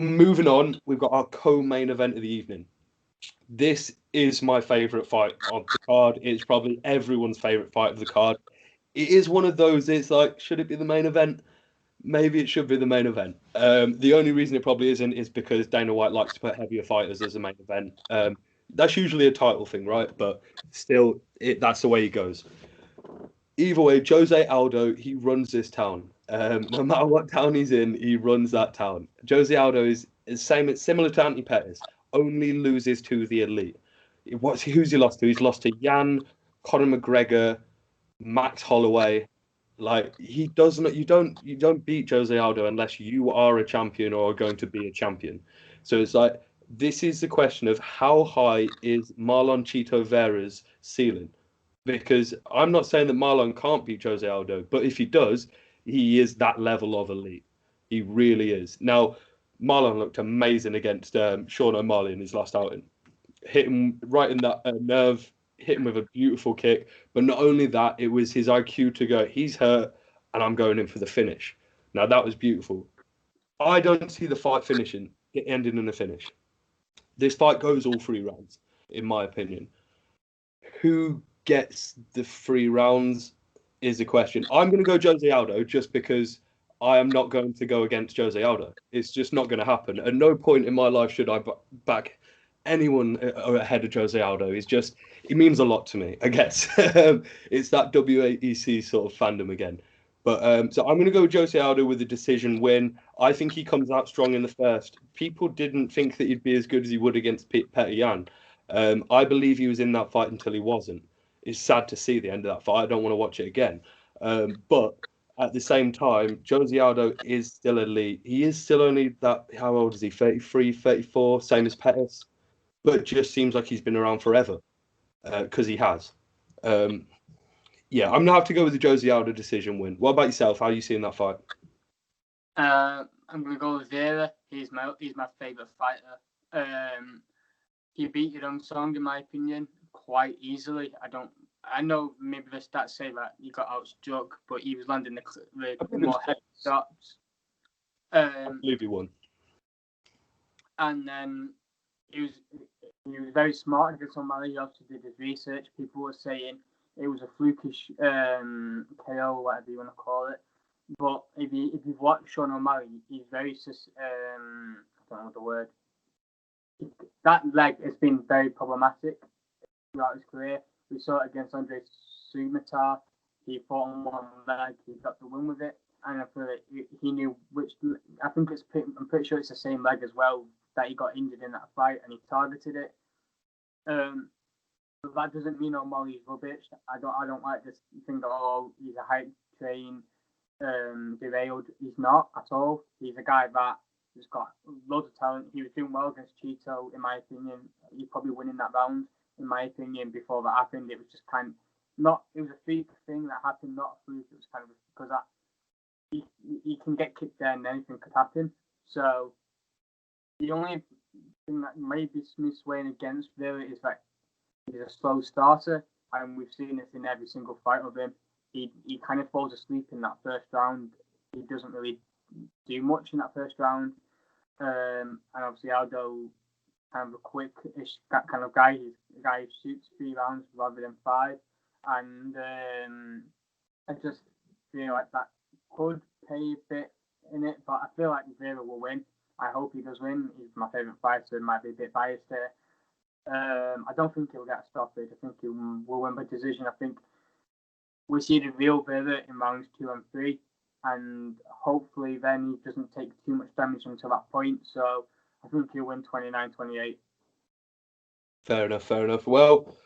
moving on, we've got our co-main event of the evening. This is my favourite fight of the card. It's probably everyone's favourite fight of the card. It is one of those, it's like, should it be the main event? Maybe it should be the main event. The only reason it probably isn't is because Dana White likes to put heavier fighters as a main event. That's usually a title thing, right? But still, that's the way he goes. Either way, Jose Aldo, he runs this town. No matter what town he's in, he runs that town. Jose Aldo is similar to Anthony Pettis, only loses to the elite. Who's he lost to? He's lost to Jan, Conor McGregor, Max Holloway. Like he doesn't, you don't beat Jose Aldo unless you are a champion or are going to be a champion. So it's like this is the question of how high is Marlon Chito Vera's ceiling? Because I'm not saying that Marlon can't beat Jose Aldo, but if he does, he is that level of elite. He really is. Now, Marlon looked amazing against Sean O'Malley in his last outing. Hit him right in that nerve, hit him with a beautiful kick. But not only that, it was his IQ to go, he's hurt, and I'm going in for the finish. Now, that was beautiful. I don't see the fight finishing, it ending in a finish. This fight goes all 3 rounds, in my opinion. Who gets the 3 rounds is the question. I'm going to go Jose Aldo just because I am not going to go against Jose Aldo. It's just not going to happen. At no point in my life should I back anyone ahead of Jose Aldo. It means a lot to me, I guess. It's that WAEC sort of fandom again. But so I'm going to go with Jose Aldo with a decision win. I think he comes out strong in the first. People didn't think that he'd be as good as he would against Petr Yan. I believe he was in that fight until he wasn't. It's sad to see the end of that fight. I don't want to watch it again. But at the same time, Jose Aldo is still elite. He is still only that, how old is he? 33, 34, same as Pettis. But just seems like he's been around forever because he has. Yeah, I'm going to have to go with the Jose Aldo decision win. What about yourself? How are you seeing that fight? I'm going to go with Vera. He's my favourite fighter. He beat your own song, in my opinion, quite easily. I know maybe the stats say that he got outstruck, but he was landing the more heavy shots. I believe he won. And then he was very smart against O'Malley. He also did his research. People were saying it was a flukish KO, whatever you want to call it. But if you've watched Sean O'Malley, he's very I don't know the word. That leg has been very problematic throughout his career. We saw it against Andre Sumatar. He fought on one leg. He got the win with it, and I feel like he knew which. I'm pretty sure it's the same leg as well that he got injured in that fight, and he targeted it. But that doesn't mean O'Malley's rubbish. I don't like this thing that he's a hype train, derailed. He's not at all. He's a guy that has got loads of talent. He was doing well against Chito, in my opinion. He's probably winning that round, in my opinion. Before that happened, it was just kind of not. It was a freak thing that happened, not a fluke. It was kind of because that he can get kicked there and anything could happen. So the only thing that maybe me swaying against Vera is that he's a slow starter, and we've seen this in every single fight of him. He kind of falls asleep in that first round. He doesn't really do much in that first round. And obviously Aldo, kind of a quick-ish kind of guy. He's a guy who shoots 3 rounds rather than 5. And I just feel like that could pay a bit in it, but I feel like Vera will win. I hope he does win. He's my favourite fighter. Might be a bit biased there. I don't think he'll get a stoppage. I think he will win by decision. I think we see the real Vera in rounds 2 and 3, and hopefully then he doesn't take too much damage until that point. So I think he'll win 29-28. Fair enough. Well,